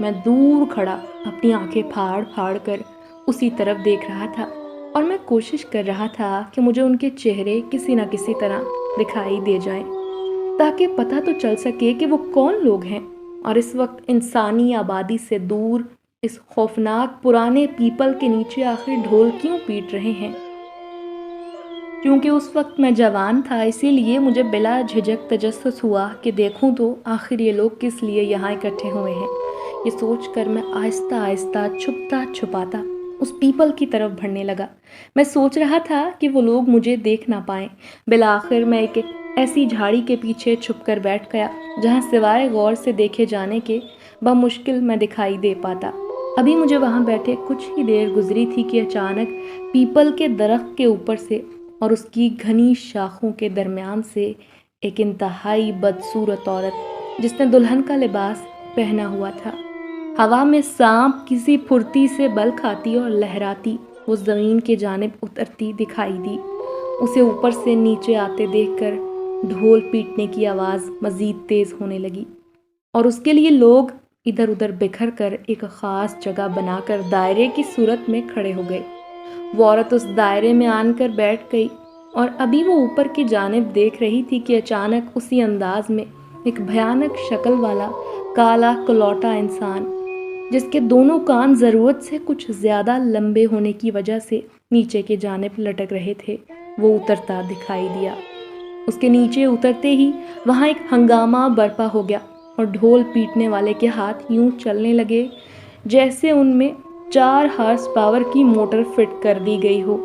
میں دور کھڑا اپنی آنکھیں پھاڑ پھاڑ کر اسی طرف دیکھ رہا تھا اور میں کوشش کر رہا تھا کہ مجھے ان کے چہرے کسی نہ کسی طرح دکھائی دے جائیں تاکہ پتہ تو چل سکے کہ وہ کون لوگ ہیں اور اس وقت انسانی آبادی سے دور اس خوفناک پرانے پیپل کے نیچے آخر ڈھول کیوں پیٹ رہے ہیں۔ کیونکہ اس وقت میں جوان تھا اسی لیے مجھے بلا جھجک تجسس ہوا کہ دیکھوں تو آخر یہ لوگ کس لیے یہاں اکٹھے ہوئے ہیں۔ یہ سوچ کر میں آہستہ آہستہ چھپتا چھپاتا اس پیپل کی طرف بڑھنے لگا۔ میں سوچ رہا تھا کہ وہ لوگ مجھے دیکھ نہ پائیں۔ بالآخر میں ایک ایسی جھاڑی کے پیچھے چھپ کر بیٹھ گیا جہاں سوائے غور سے دیکھے جانے کے بمشکل میں دکھائی دے پاتا۔ ابھی مجھے وہاں بیٹھے کچھ ہی دیر گزری تھی کہ اچانک پیپل کے درخت کے اوپر سے اور اس کی گھنی شاخوں کے درمیان سے ایک انتہائی بدصورت عورت جس نے دلہن کا لباس پہنا ہوا تھا، ہوا میں سانپ کسی پھرتی سے بل کھاتی اور لہراتی وہ زمین کے جانب اترتی دکھائی دی۔ اسے اوپر سے نیچے آتے دیکھ کر ڈھول پیٹنے کی آواز مزید تیز ہونے لگی اور اس کے لیے لوگ ادھر ادھر بکھر کر ایک خاص جگہ بنا کر دائرے کی صورت میں کھڑے ہو گئے۔ وہ عورت اس دائرے میں آن کر بیٹھ گئی اور ابھی وہ اوپر کی جانب دیکھ رہی تھی کہ اچانک اسی انداز میں ایک بھیانک شکل والا کالا کلوٹا انسان جس کے دونوں کان ضرورت سے کچھ زیادہ لمبے ہونے کی وجہ سے نیچے کے جانب لٹک رہے تھے، وہ اترتا دکھائی دیا۔ اس کے نیچے اترتے ہی وہاں ایک ہنگامہ برپا ہو گیا اور ڈھول پیٹنے والے کے ہاتھ یوں چلنے لگے جیسے ان میں 4 ہارس پاور کی موٹر فٹ کر دی گئی ہو۔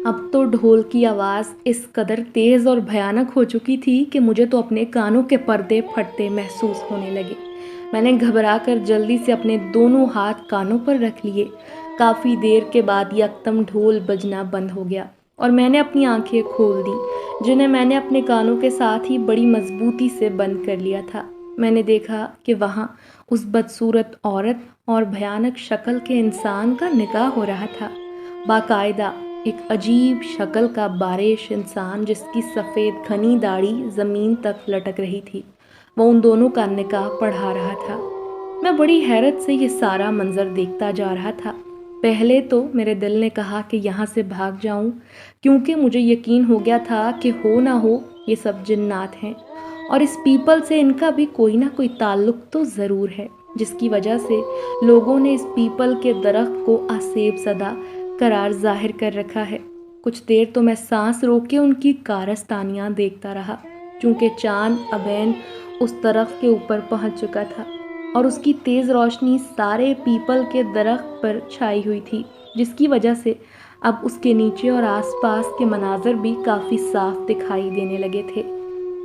اب تو ڈھول کی آواز اس قدر تیز اور بھیانک ہو چکی تھی کہ مجھے تو اپنے کانوں کے پردے پھٹتے محسوس ہونے لگے۔ میں نے گھبرا کر جلدی سے اپنے دونوں ہاتھ کانوں پر رکھ لیے۔ کافی دیر کے بعد یکدم ڈھول بجنا بند ہو گیا اور میں نے اپنی آنکھیں کھول دی جنہیں میں نے اپنے کانوں کے ساتھ ہی بڑی مضبوطی سے بند کر لیا تھا۔ میں نے دیکھا کہ وہاں اس بدصورت عورت اور بھیانک شکل کے انسان کا نکاح ہو رہا تھا، باقاعدہ ایک عجیب شکل کا باریش انسان جس کی سفید گھنی داڑھی زمین تک لٹک رہی تھی، وہ ان دونوں کا نکاح پڑھا رہا تھا۔ میں بڑی حیرت سے یہ سارا منظر دیکھتا جا رہا تھا۔ پہلے تو میرے دل نے کہا کہ یہاں سے بھاگ جاؤں کیونکہ مجھے یقین ہو گیا تھا کہ ہو نہ ہو یہ سب جنات ہیں اور اس پیپل سے ان کا بھی کوئی نہ کوئی تعلق تو ضرور ہے جس کی وجہ سے لوگوں نے اس پیپل کے درخت کو آسیب زدہ قرار ظاہر کر رکھا ہے۔ کچھ دیر تو میں سانس روک کے ان کی کارستانیاں دیکھتا رہا چونکہ چاند ابین اس درخت کے اوپر پہنچ چکا تھا اور اس کی تیز روشنی سارے پیپل کے درخت پر چھائی ہوئی تھی جس کی وجہ سے اب اس کے نیچے اور آس پاس کے مناظر بھی کافی صاف دکھائی دینے لگے تھے۔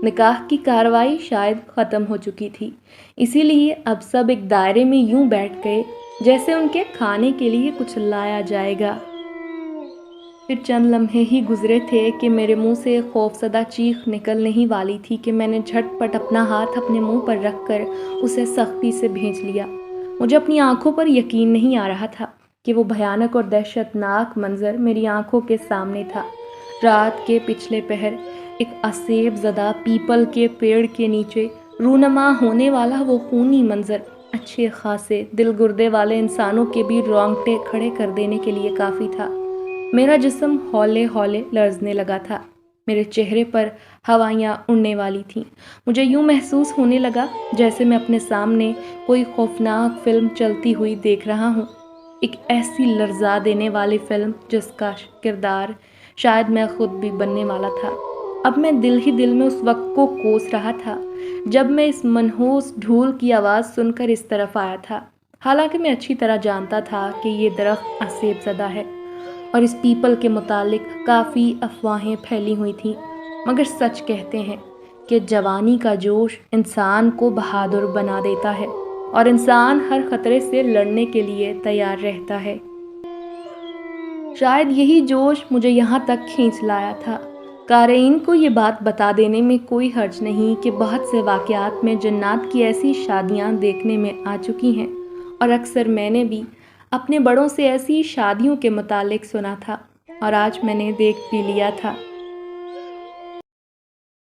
نکاح کی کارروائی شاید ختم ہو چکی تھی، اسی لیے اب سب ایک دائرے میں یوں بیٹھ گئے جیسے ان کے کھانے کے لیے کچھ لایا جائے گا۔ پھر چند لمحے ہی گزرے تھے کہ میرے منہ سے خوفزدہ چیخ نکل نہیں والی تھی کہ میں نے جھٹ پٹ اپنا ہاتھ اپنے منہ پر رکھ کر اسے سختی سے بھینچ لیا۔ مجھے اپنی آنکھوں پر یقین نہیں آ رہا تھا کہ وہ بھیانک اور دہشتناک منظر میری آنکھوں کے سامنے تھا۔ رات کے پچھلے پہر ایک آسیب زدہ پیپل کے پیڑ کے نیچے رونما ہونے والا وہ خونی منظر اچھے خاصے دل گردے والے انسانوں کے بھی رونگٹے کھڑے کر دینے کے لیے کافی تھا۔ میرا جسم ہولے ہولے لرزنے لگا تھا، میرے چہرے پر ہوائیاں اڑنے والی تھیں۔ مجھے یوں محسوس ہونے لگا جیسے میں اپنے سامنے کوئی خوفناک فلم چلتی ہوئی دیکھ رہا ہوں، ایک ایسی لرزا دینے والی فلم جس کا کردار شاید میں خود بھی بننے والا تھا۔ اب میں دل ہی دل میں اس وقت کو کوس رہا تھا جب میں اس منحوس ڈھول کی آواز سن کر اس طرف آیا تھا، حالانکہ میں اچھی طرح جانتا تھا کہ یہ درخت آسیب زدہ ہے اور اس پیپل کے متعلق کافی افواہیں پھیلی ہوئی تھیں، مگر سچ کہتے ہیں کہ جوانی کا جوش انسان کو بہادر بنا دیتا ہے اور انسان ہر خطرے سے لڑنے کے لیے تیار رہتا ہے۔ شاید یہی جوش مجھے یہاں تک کھینچ لایا تھا۔ قارئین کو یہ بات بتا دینے میں کوئی حرج نہیں کہ بہت سے واقعات میں جنات کی ایسی شادیاں دیکھنے میں آ چکی ہیں اور اکثر میں نے بھی اپنے بڑوں سے ایسی شادیوں کے متعلق سنا تھا اور آج میں نے دیکھ بھی لیا تھا۔